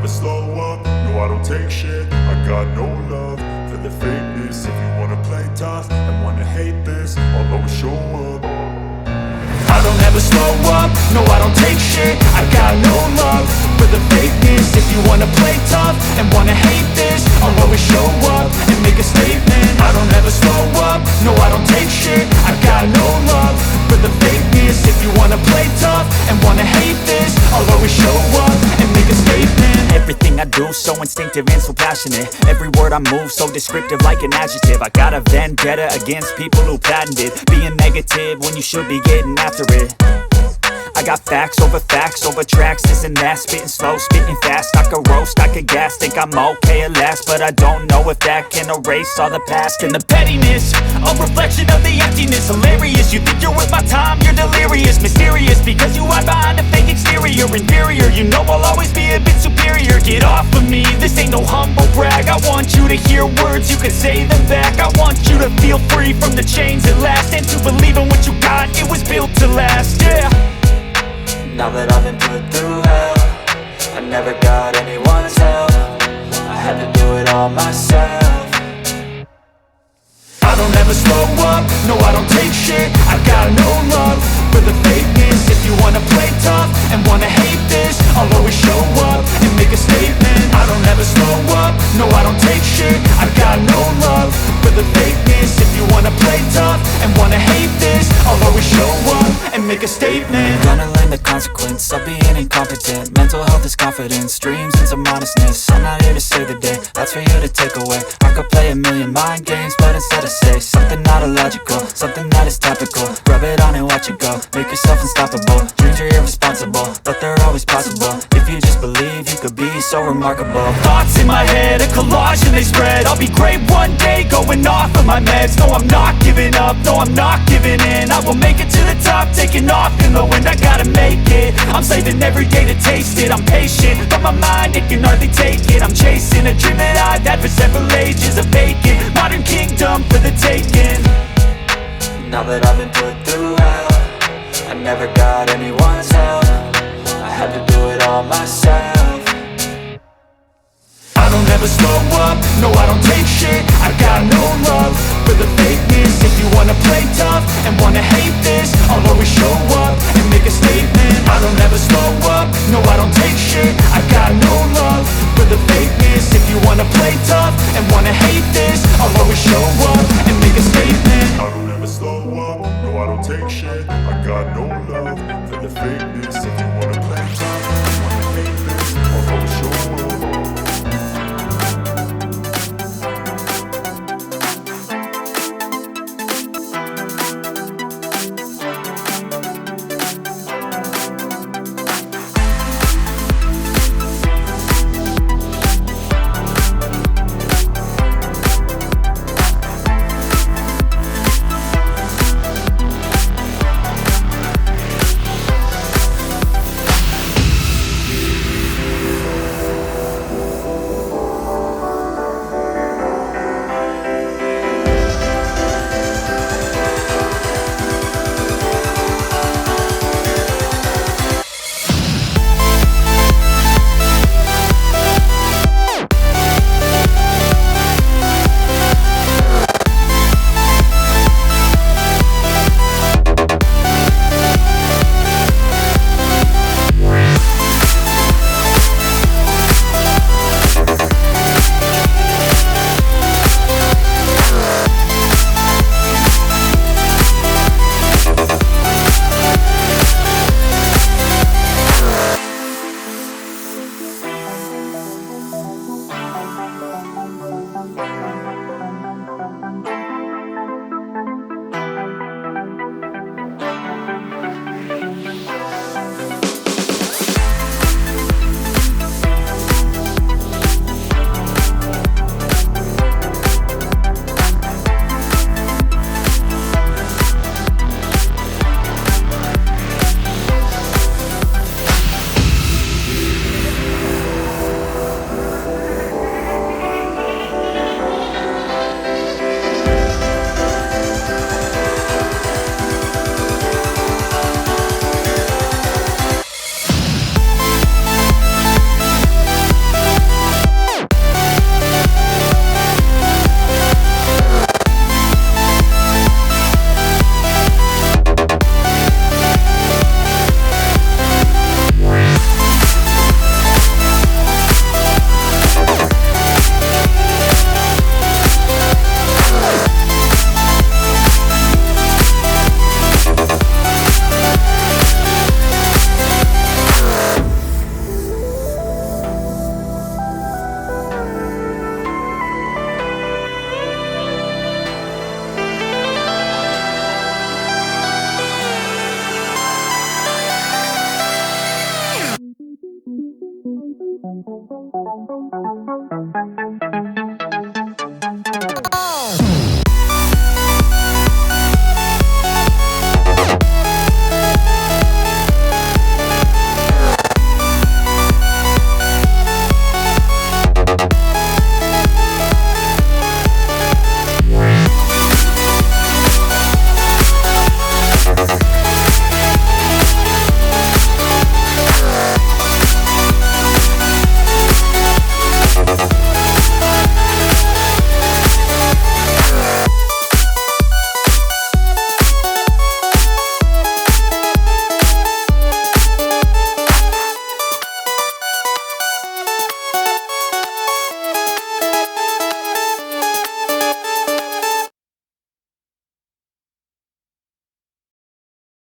slow up, no I don't take shit. I got no love for the fakeness. If you wanna play tough and wanna hate this, I'll always show up. I don't ever slow up, no I don't take shit. I got no love for the fakeness. If you wanna play tough and wanna hate this, I'll always show up and make a statement. I don't ever slow up, no I don't take shit. I got no love for the fakeness. If you wanna play tough and wanna hate this, I'll always show up and make a statement. Everything I do so instinctive and so passionate. Every word I move so descriptive like an adjective. I got a vendetta against people who patented being negative when you should be getting after it. I got facts over tracks, this and that. Spitting slow, spitting fast. I could roast, I could gas. Think I'm okay at last, but I don't know if that can erase all the past. And the pettiness, a reflection of the emptiness. Hilarious, you think you're worth my time, you're delirious. Mysterious, because you hide behind a fake exterior. Inferior, you know I'll always be a bit superior. Get off of me, this ain't no humble brag. I want you to hear words, you can say them back. I want you to feel free from the chains at last, and to believe in what you got, it was built to last, yeah. Now that I've been put through hell, I never got anyone's help. I had to do it all myself. I don't ever slow up, no I don't take shit. I got no love for the fakeness. If you wanna play tough and wanna hate this, I'll always show up and make a statement. I don't ever slow up, no I don't take shit. I got no love for the fakeness. If you wanna play tough and wanna hate this, I'll always show up and make a statement. Gonna learn the consequence of being incompetent. Mental health is confidence, dreams and some modestness. I'm not here to save the day, that's for you to take away. I could play a million mind games, but instead I say something not illogical, something that is topical. Rub it on and watch it go, make yourself unstoppable. Dreams are irresponsible, but they're always possible. If you just believe, you could be so remarkable. Thoughts in my head, a collage and they spread. I'll be great one day, going off of my meds. No, I'm not giving up, no, I'm not giving in. I will make it to the top, taking off in the wind. I gotta make it, I'm saving every day to taste it. I'm patient, but my mind, it can hardly take it. I'm chasing a dream that I've had for several ages. A vacant, modern kingdom for the taking. Now that I've been put through hell, I never got anyone's help. I had to do it all myself. I don't ever slow up, no I don't take shit. I got no love for the fakeness. If you wanna play tough and wanna hate this, I'll always show up and make a statement. I don't ever slow up, no I don't take shit. I got no love for the fakeness. If you wanna play tough and wanna hate this, I'll always show up and make a statement. I don't ever slow up, no I don't take shit. I got no love for the fakeness. If you wanna play tough and wanna hate this, I'll always show up.